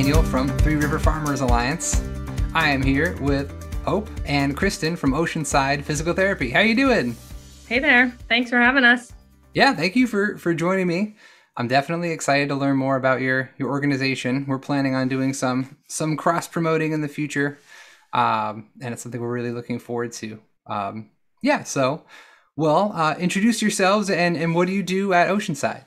Daniel from Three River Farmers Alliance. I am here with Hope and Cristin from Oceanside Physical Therapy. How you doing? Hey there. Thanks for having us. Yeah, thank you for joining me. I'm definitely excited to learn more about your organization. We're planning on doing some cross-promoting in the future, and it's something we're really looking forward to. Introduce yourselves and what do you do at Oceanside?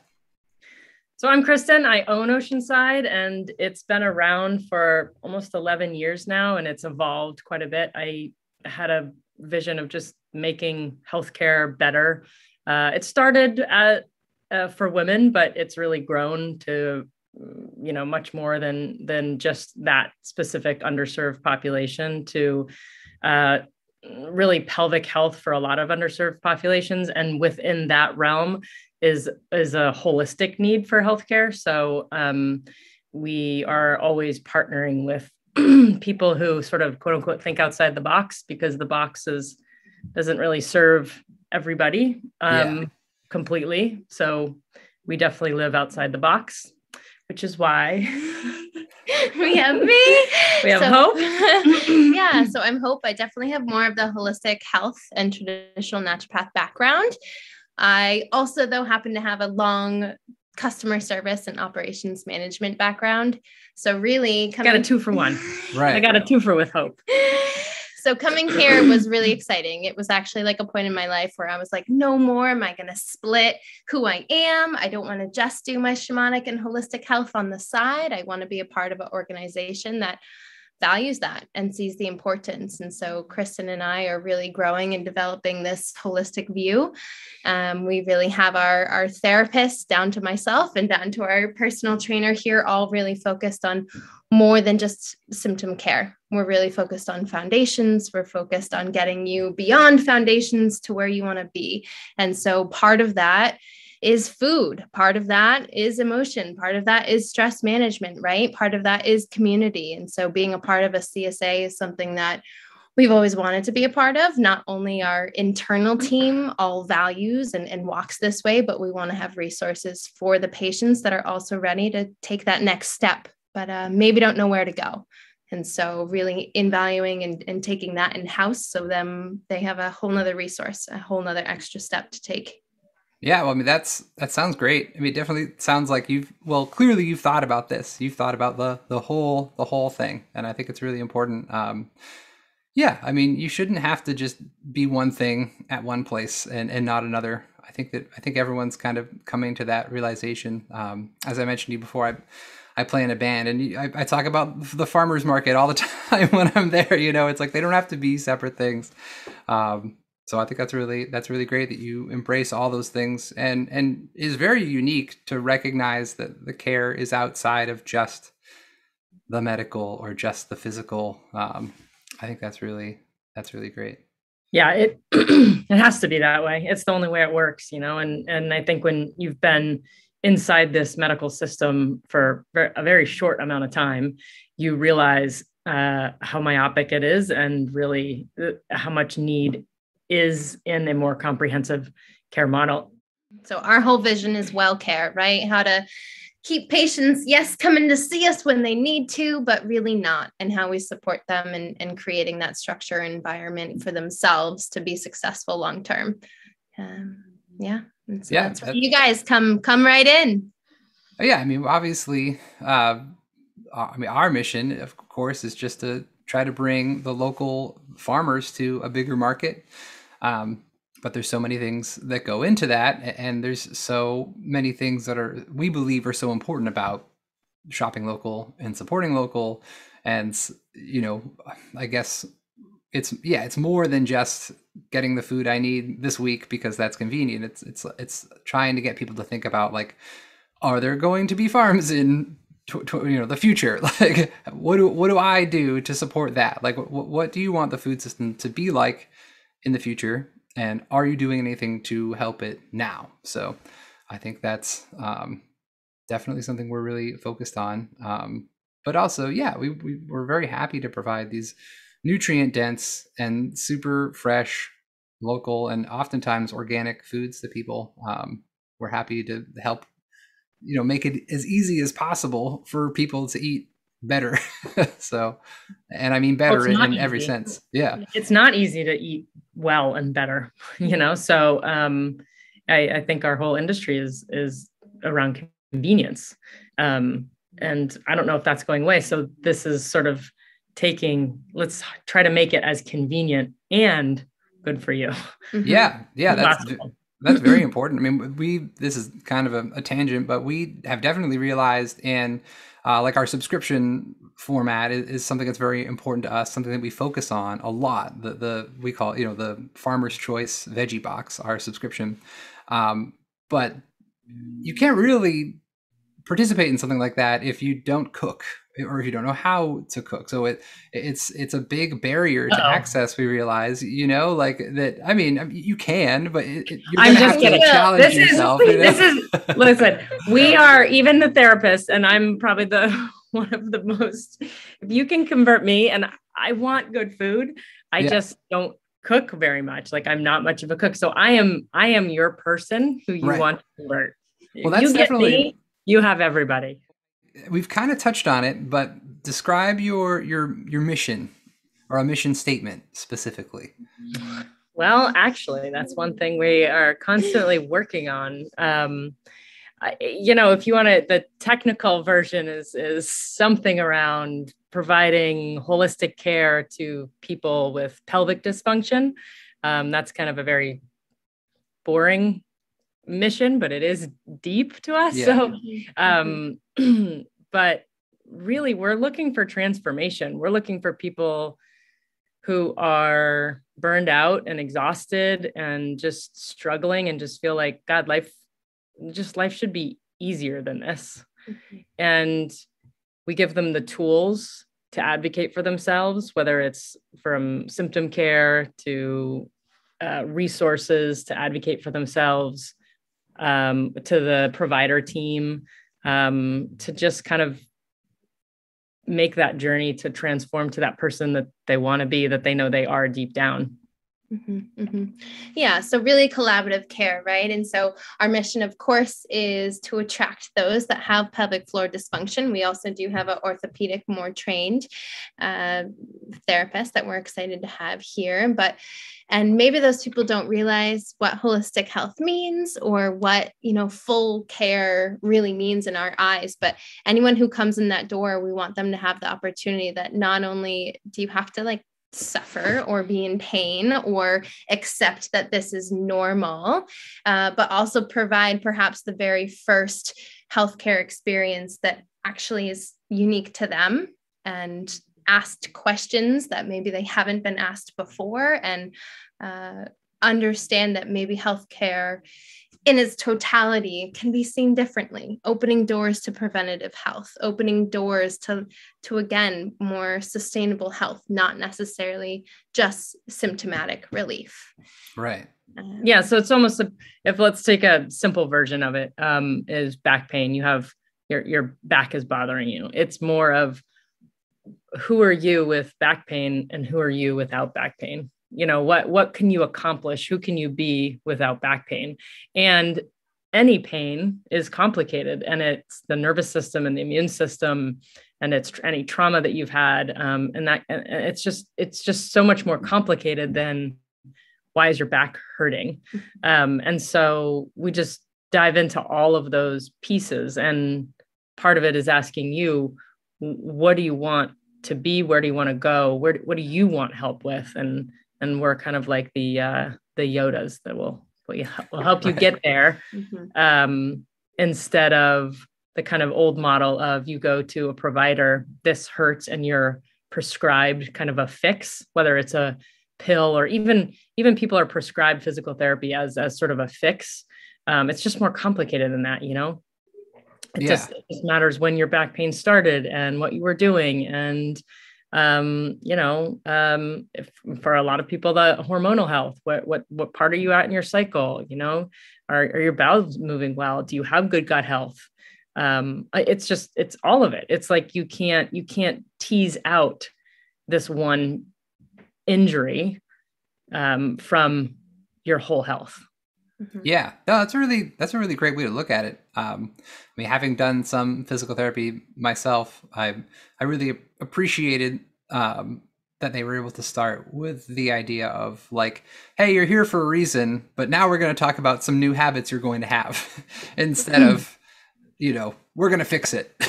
So I'm Cristin. I own Oceanside, and it's been around for almost 11 years now, and it's evolved quite a bit. I had a vision of just making healthcare better. It started for women, but it's really grown to, much more than just that specific underserved population to really pelvic health for a lot of underserved populations. And within that realm is a holistic need for healthcare. So we are always partnering with people who sort of quote unquote think outside the box, because the box doesn't really serve everybody completely. So we definitely live outside the box, which is why we have me. We have Hope. Yeah, so I'm Hope. I definitely have more of the holistic health and traditional naturopath background. I also, though, happen to have a long customer service and operations management background. So really got a 2 for 1. Right. I got a 2 for with Hope. So coming here was really exciting. It was actually like a point in my life where I was like, no more am I going to split who I am. I don't want to just do my shamanic and holistic health on the side. I want to be a part of an organization that values that and sees the importance. And so Cristin and I are really growing and developing this holistic view. We really have our therapists, down to myself and down to our personal trainer here, all really focused on more than just symptom care. We're really focused on foundations. We're focused on getting you beyond foundations to where you want to be. And so part of that is food. Part of that is emotion. Part of that is stress management, right? Part of that is community. And so being a part of a CSA is something that we've always wanted to be a part of. Not only our internal team all values and walks this way, but we want to have resources for the patients that are also ready to take that next step, but maybe don't know where to go. And so really in valuing and taking that in-house, so them they have a whole nother resource, a whole nother extra step to take. Yeah, well, I mean, that sounds great. I mean, it definitely sounds like clearly you've thought about this. You've thought about the whole thing. And I think it's really important. I mean, you shouldn't have to just be one thing at one place and not another. I think everyone's kind of coming to that realization. As I mentioned to you before, I play in a band, and I talk about the farmers market all the time when I'm there. It's like they don't have to be separate things. So I think that's really great that you embrace all those things, and is very unique to recognize that the care is outside of just the medical or just the physical. I think that's really great. Yeah, it it has to be that way. It's the only way it works, and I think when you've been inside this medical system for a very short amount of time, you realize how myopic it is, and really how much need is in a more comprehensive care model. So our whole vision is well care, right? How to keep patients, yes, coming to see us when they need to, but really not, and how we support them and creating that structure and environment for themselves to be successful long-term. And so that's where you guys come right in. Yeah, I mean, obviously, our mission, of course, is just to try to bring the local farmers to a bigger market. But there's so many things that go into that, and there's so many things that we believe are so important about shopping local and supporting local. And, I guess it's more than just getting the food I need this week because that's convenient. It's trying to get people to think about, like, are there going to be farms in the future? Like, what do I do to support that? Like, what do you want the food system to be like in the future? And are you doing anything to help it now? So I think that's definitely something we're really focused on. But also, we're very happy to provide these nutrient dense and super fresh, local, and oftentimes organic foods to people. We're happy to help, make it as easy as possible for people to eat better. So, and I mean Well, better it's not in every easy. sense. Yeah. It's not easy to eat well and better, So I think our whole industry is around convenience. And I don't know if that's going away. So this is sort of let's try to make it as convenient and good for you. Yeah. Yeah. as possible. That's very important. I mean, this is kind of a tangent, but we have definitely realized like our subscription format is something that's very important to us, something that we focus on a lot. We call it, the Farmer's Choice Veggie Box, our subscription. But you can't really participate in something like that if you don't cook or if you don't know how to cook. So it's a big barrier to access. We realize, like that. I mean, you can, but you're I'm gonna just have kidding. to challenge yourself. Listen, we are, even the therapist, and I'm probably one of the most, if you can convert me, and I want good food, I just don't cook very much. Like, I'm not much of a cook. So I am your person who you want to convert. Well, that's definitely, you have everybody. We've kind of touched on it, but describe your mission or a mission statement specifically. Well, actually, that's one thing we are constantly working on. If you want to, the technical version is something around providing holistic care to people with pelvic dysfunction. That's kind of a very boring mission, but it is deep to us. Yeah. So, but really, we're looking for transformation. We're looking for people who are burned out and exhausted and just struggling and just feel like, God, life should be easier than this. Mm-hmm. And we give them the tools to advocate for themselves, whether it's from symptom care to resources to advocate for themselves, to the provider team, to just kind of make that journey to transform to that person that they want to be, that they know they are deep down. Mm-hmm, mm-hmm. Yeah. So really collaborative care, right? And so our mission, of course, is to attract those that have pelvic floor dysfunction. We also do have an orthopedic, more trained therapist that we're excited to have here. And maybe those people don't realize what holistic health means or what, full care really means in our eyes. But anyone who comes in that door, we want them to have the opportunity that not only do you have to suffer or be in pain or accept that this is normal, but also provide perhaps the very first healthcare experience that actually is unique to them, and asked questions that maybe they haven't been asked before, and understand that maybe healthcare in its totality can be seen differently, opening doors to preventative health, opening doors to again, more sustainable health, not necessarily just symptomatic relief. Right. Yeah. So it's almost, if let's take a simple version of it, is back pain. You have your back is bothering you. It's more of, who are you with back pain and who are you without back pain? What can you accomplish? Who can you be without back pain? And any pain is complicated, and it's the nervous system and the immune system, and it's any trauma that you've had. And it's just so much more complicated than, why is your back hurting? And so we just dive into all of those pieces. And part of it is asking you, what do you want to be? Where do you want to go? What do you want help with? And we're kind of like the Yodas that will help you get there, instead of the kind of old model of, you go to a provider, this hurts, and you're prescribed kind of a fix, whether it's a pill or even people are prescribed physical therapy as sort of a fix. It's just more complicated than that, It just matters when your back pain started and what you were doing. And, if, for a lot of people, the hormonal health, what part are you at in your cycle? Are your bowels moving well? Do you have good gut health? It's all of it. It's like, you can't tease out this one injury, from your whole health. Mhm. Yeah, no, that's a really great way to look at it. I mean, having done some physical therapy myself, I really appreciated that they were able to start with the idea of like, hey, you're here for a reason, but now we're going to talk about some new habits you're going to have instead of, we're going to fix it.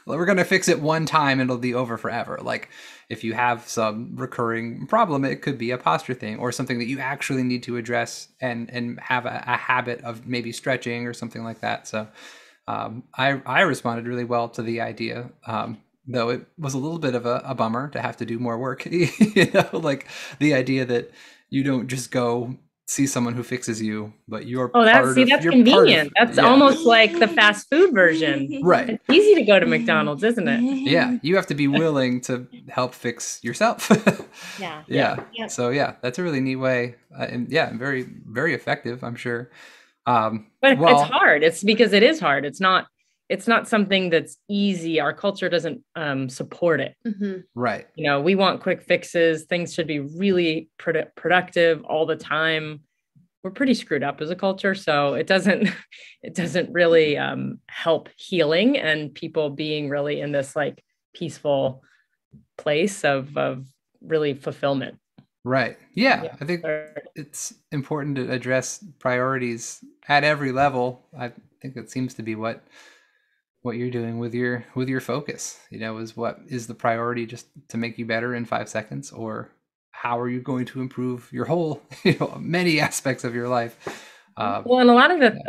We're going to fix it one time and it'll be over forever. Like if you have some recurring problem, it could be a posture thing or something that you actually need to address and have a habit of maybe stretching or something like that. So I responded really well to the idea, though it was a little bit of a bummer to have to do more work. Like the idea that you don't just go see someone who fixes you, but that's convenient. That's almost like the fast food version. Right. It's easy to go to McDonald's, isn't it? Yeah. You have to be willing to help fix yourself. Yeah. So yeah, that's a really neat way. And yeah, very, very effective, I'm sure. But it's hard. It's because it is hard. It's not something that's easy. Our culture doesn't support it. Mm-hmm. Right. We want quick fixes. Things should be really productive all the time. We're pretty screwed up as a culture. So it doesn't really help healing and people being really in this like peaceful place of really fulfillment. Right. Yeah. I think it's important to address priorities at every level. I think that seems to be what you're doing with your focus, is what is the priority, just to make you better in 5 seconds, or how are you going to improve your whole, many aspects of your life? Well, and a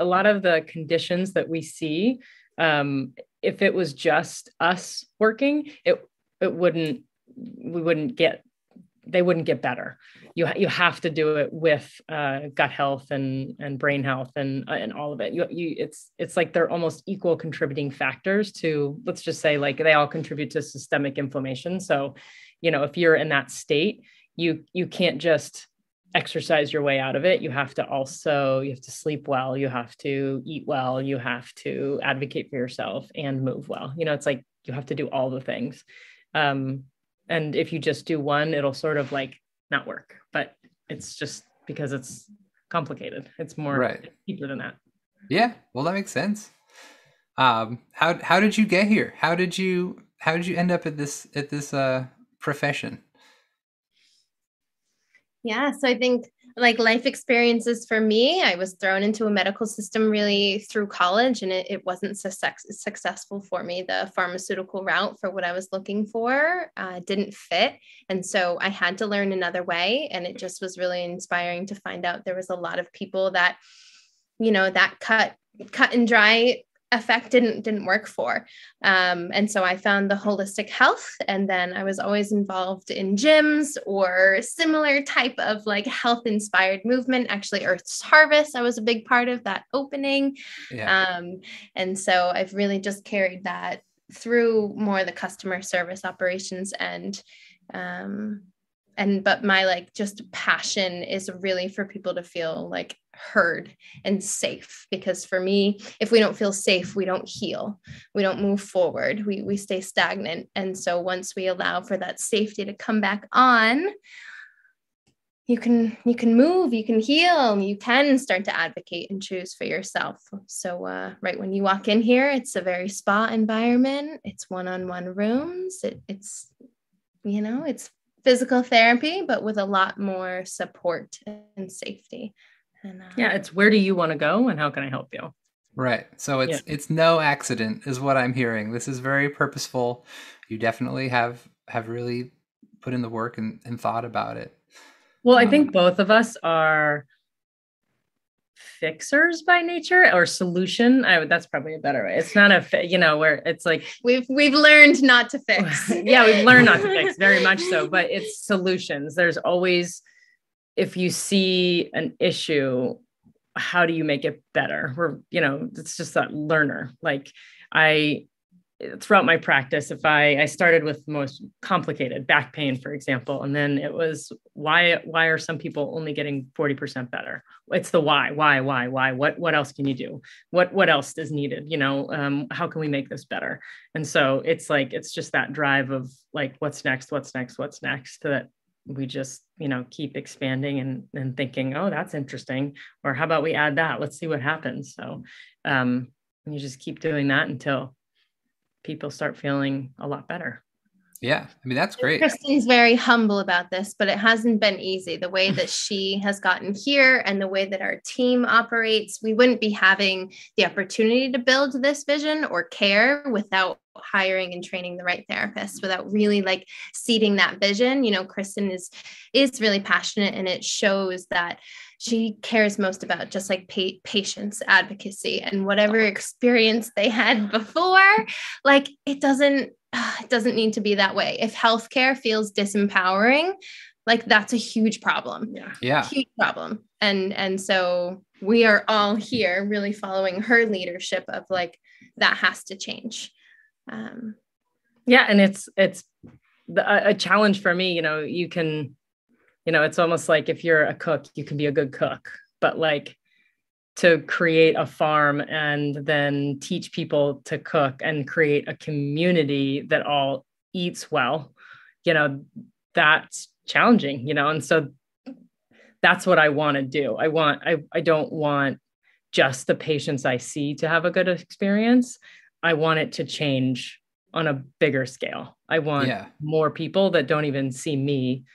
lot of the conditions that we see, if it was just us working, they wouldn't get better. You have to do it with gut health and brain health and all of it. It's like they're almost equal contributing factors to, let's just say, like they all contribute to systemic inflammation. So, if you're in that state, you can't just exercise your way out of it. You have to sleep well, you have to eat well, you have to advocate for yourself and move well. It's like you have to do all the things. And if you just do one, it'll sort of like not work, but it's just because it's complicated. It's more deeper than that. Yeah. Well, that makes sense. How did you get here? How did you end up at this profession? Yeah. So I think like life experiences for me, I was thrown into a medical system really through college, and it wasn't successful for me. The pharmaceutical route for what I was looking for didn't fit. And so I had to learn another way. And it just was really inspiring to find out there was a lot of people that, that cut and dry effect didn't work for. And so I found the holistic health, and then I was always involved in gyms or similar type of like health inspired movement. Actually, Earth's Harvest, I was a big part of that opening. Yeah. And so I've really just carried that through more of the customer service operations but my like just passion is really for people to feel like heard and safe, because for me, if we don't feel safe, we don't heal, we don't move forward, we stay stagnant. And so once we allow for that safety to come back on, you can move, you can heal, you can start to advocate and choose for yourself. So right when you walk in here, it's a very spa environment, it's one-on-one rooms, it's physical therapy, but with a lot more support and safety. And it's where do you want to go and how can I help you? Right. So it's no accident is what I'm hearing. This is very purposeful. You definitely have really put in the work and thought about it. Well, I think both of us are fixers by nature, or solution. That's probably a better way. It's not where it's like we've learned not to fix. Yeah, we've learned not to fix, very much so, but it's solutions. There's always, if you see an issue, how do you make it better? It's just that learner. Like throughout my practice, if I started with the most complicated back pain, for example, and then it was, why are some people only getting 40% better? It's the why, what else can you do? What else is needed? How can we make this better? And so it's like, it's just that drive of like, what's next, that we just, keep expanding and thinking, oh, that's interesting. Or how about we add that? Let's see what happens. So you just keep doing that until people start feeling a lot better. Yeah. I mean, that's great. Cristin's very humble about this, but it hasn't been easy. The way that she has gotten here and the way that our team operates, we wouldn't be having the opportunity to build this vision or care without hiring and training the right therapists, without really like seeding that vision. Cristin is really passionate, and it shows that she cares most about just like patients advocacy, and whatever experience they had before, like it doesn't need to be that way. If healthcare feels disempowering, like that's a huge problem. Yeah. Huge problem. And so we are all here really following her leadership of like, that has to change. Yeah. And it's a challenge for me, you can, it's almost like if you're a cook, you can be a good cook, but like to create a farm and then teach people to cook and create a community that all eats well, that's challenging, and so that's what I want to do. I don't want just the patients I see to have a good experience. I want it to change on a bigger scale. I want more people that don't even see me.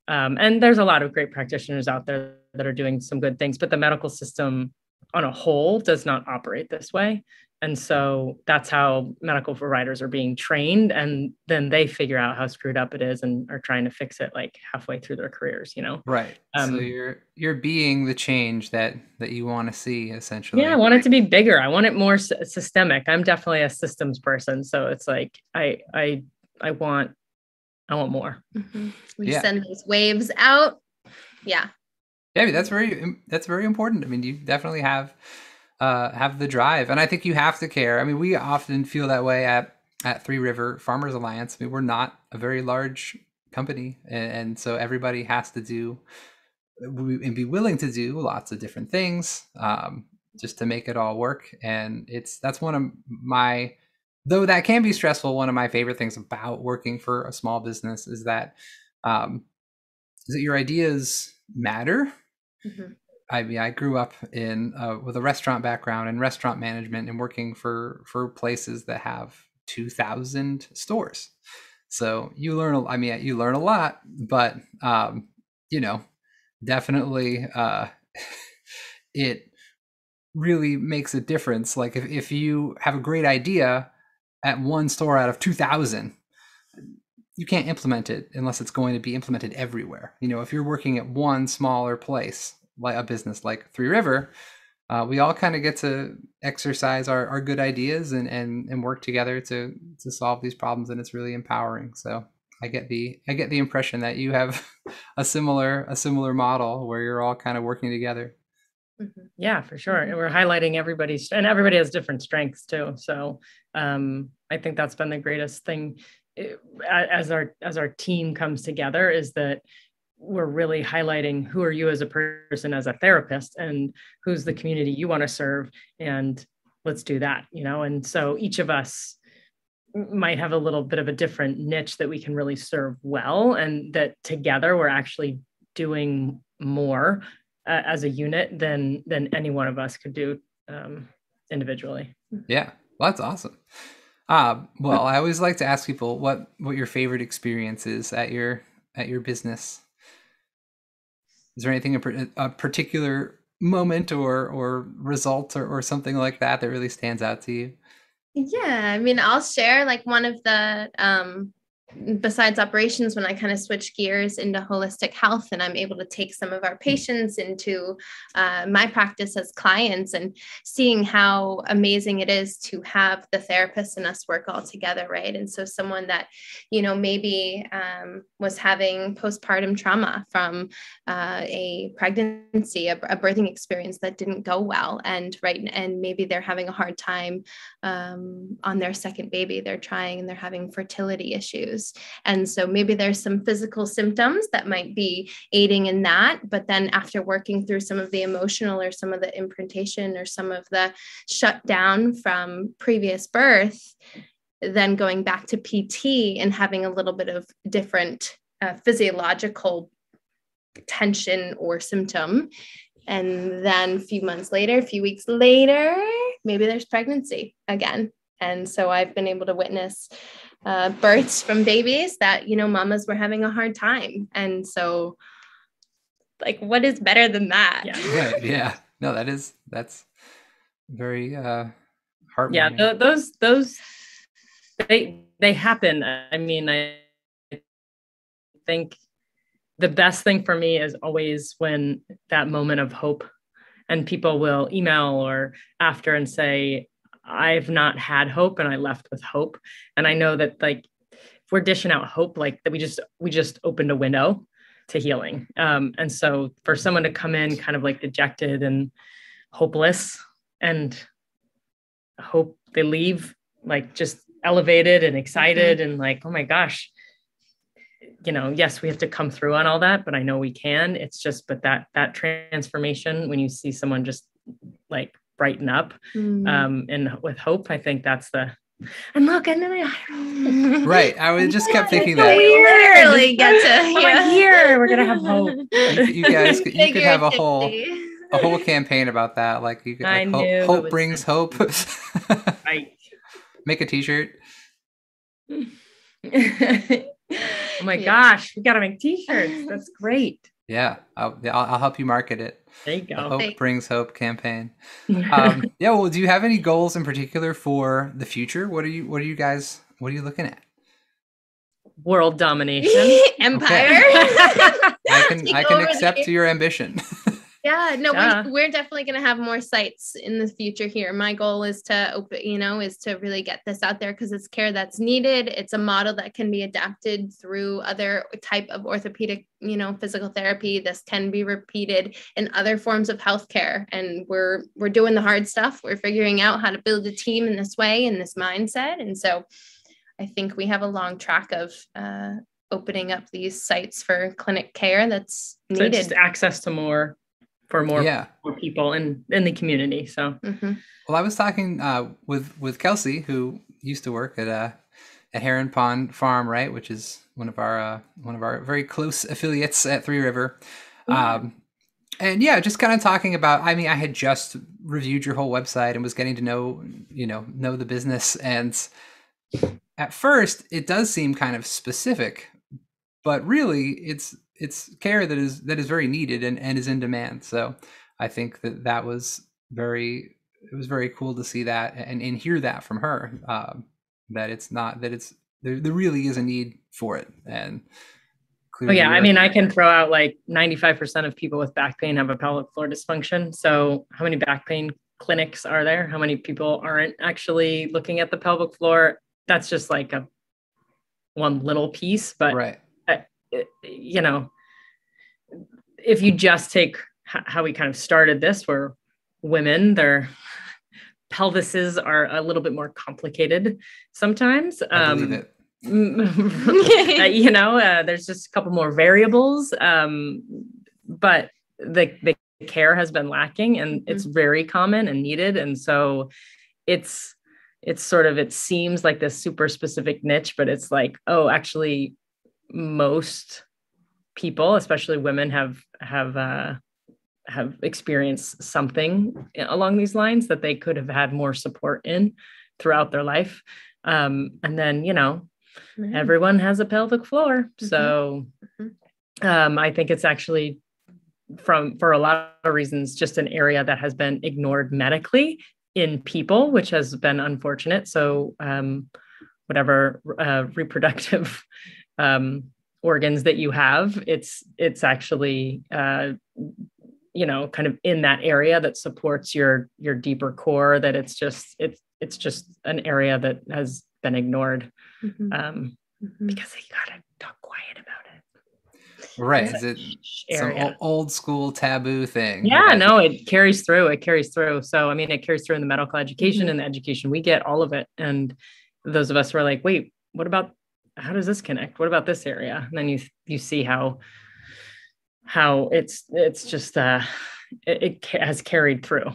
And there's a lot of great practitioners out there that are doing some good things, but the medical system on a whole does not operate this way. And so that's how medical providers are being trained. And then they figure out how screwed up it is and are trying to fix it like halfway through their careers, Right. So you're being the change that you want to see, essentially. Yeah, I want it to be bigger. I want it more systemic. I'm definitely a systems person. So it's like, I want more. Mm-hmm. We send those waves out. Yeah. Yeah, I mean, that's very important. I mean, you definitely have the drive, and I think you have to care. I mean, we often feel that way at Three River Farmers Alliance. I mean, we're not a very large company, and so everybody has to do and be willing to do lots of different things just to make it all work. And that's one of my, though that can be stressful, one of my favorite things about working for a small business is that your ideas matter. Mm-hmm. I mean, I grew up with a restaurant background in restaurant management and working for places that have 2,000 stores. So you learn a lot, but definitely it really makes a difference. Like if you have a great idea at one store out of 2,000, you can't implement it unless it's going to be implemented everywhere. If you're working at one smaller place, like a business like Three River, we all kind of get to exercise our good ideas and work together to solve these problems, and it's really empowering. So I get the impression that you have a similar model where you're all kind of working together. Mm-hmm. Yeah, for sure. And we're highlighting and everybody has different strengths too. So I think that's been the greatest thing as our team comes together, is that we're really highlighting who are you as a person, as a therapist, and who's the community you want to serve. And let's do that, and so each of us might have a little bit of a different niche that we can really serve well. And that together we're actually doing more as a unit than any one of us could do individually. Yeah. Well, that's awesome. Well, I always like to ask people what your favorite experience is at your business. Is there anything, a particular moment or result or something like that really stands out to you? Yeah, I mean, I'll share like one of the besides operations, when I kind of switch gears into holistic health and I'm able to take some of our patients into my practice as clients, and seeing how amazing it is to have the therapist and us work all together, right? And so someone that, maybe was having postpartum trauma from a pregnancy, a birthing experience that didn't go well, and maybe they're having a hard time on their second baby, they're trying and they're having fertility issues. And so maybe there's some physical symptoms that might be aiding in that. But then after working through some of the emotional or some of the imprintation or some of the shutdown from previous birth, then going back to PT and having a little bit of different physiological tension or symptom. And then a few months later, a few weeks later, maybe there's pregnancy again. And so I've been able to witness births from babies that, mamas were having a hard time. And so like, what is better than that? Yeah. Right. Yeah. No, that's very heartwarming. Yeah. Those, they happen. I mean, I think the best thing for me is always when that moment of hope, and people will email or after and say, I've not had hope and I left with hope. And I know that like, if we're dishing out hope, like that we just opened a window to healing. And so for someone to come in kind of like dejected and hopeless and hope, they leave like just elevated and excited and like, oh my gosh, yes, we have to come through on all that, but I know we can. It's just, but that transformation, when you see someone just like brighten up and with hope, I think that's and look, and then right. I was just kept thinking that. We literally get to here. We're gonna have hope. You guys, you could have a whole campaign about that. Like you could, like, hope brings hope. Right. Make a T-shirt. Oh my gosh, we gotta make T-shirts. That's great. Yeah, I'll help you market it. There you go. The Hope Brings Hope campaign. Yeah. Well, do you have any goals in particular for the future? What are you looking at? World domination. Empire. I can accept your ambition. Yeah, no, we're definitely going to have more sites in the future here. My goal is to open, is to really get this out there because it's care that's needed. It's a model that can be adapted through other type of orthopedic, physical therapy. This can be repeated in other forms of healthcare. And we're doing the hard stuff. We're figuring out how to build a team in this way, in this mindset. And so I think we have a long track of opening up these sites for clinic care that's needed. So just access to more people in the community. So, Well, I was talking with Kelsey, who used to work at Heron Pond Farm, right, which is one of our very close affiliates at Three River, and yeah, just kind of talking about. I mean, I had just reviewed your whole website and was getting to know the business, and at first it does seem kind of specific, but really it's care that is very needed and is in demand. So I think that was very cool to see that and hear that from her, that there really is a need for it. And clearly I mean, I can throw out like 95% of people with back pain have a pelvic floor dysfunction. So how many back pain clinics are there? How many people aren't actually looking at the pelvic floor? That's just like one little piece, but right. If you just take how we kind of started this, where women, their pelvises are a little bit more complicated sometimes. I believe it. There's just a couple more variables, but the care has been lacking, and it's very common and needed. And so it's sort of, it seems like this super specific niche, but it's like, oh, actually most people, especially women, have experienced something along these lines that they could have had more support in throughout their life. And then, everyone has a pelvic floor. So I think it's actually, for a lot of reasons, just an area that has been ignored medically in people, which has been unfortunate. So whatever reproductive organs that you have, it's actually, kind of in that area that supports your deeper core, that it's just an area that has been ignored, because you gotta talk quiet about it. Right. Is it some old school taboo thing? Yeah, no, it carries through. So, I mean, it carries through in the medical education and the education we get, all of it. And those of us who are like, wait, how does this connect? What about this area? And then you see how it's just, it has carried through.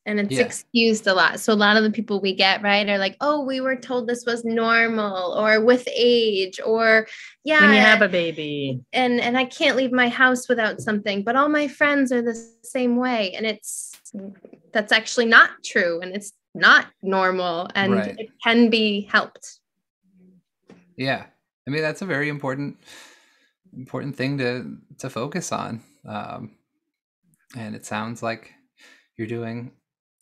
And it's excused a lot. So a lot of the people we get, right, are like, oh, we were told this was normal, or with age, or when you have a baby. And I can't leave my house without something, but all my friends are the same way. And that's actually not true. And it's not normal, and it can be helped. Yeah. I mean, that's a very important thing to focus on. And it sounds like you're doing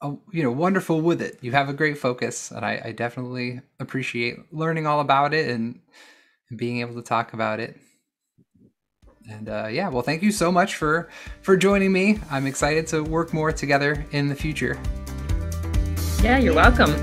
wonderful with it. You have a great focus, and I definitely appreciate learning all about it and being able to talk about it. And well, thank you so much for joining me. I'm excited to work more together in the future. Yeah, you're welcome.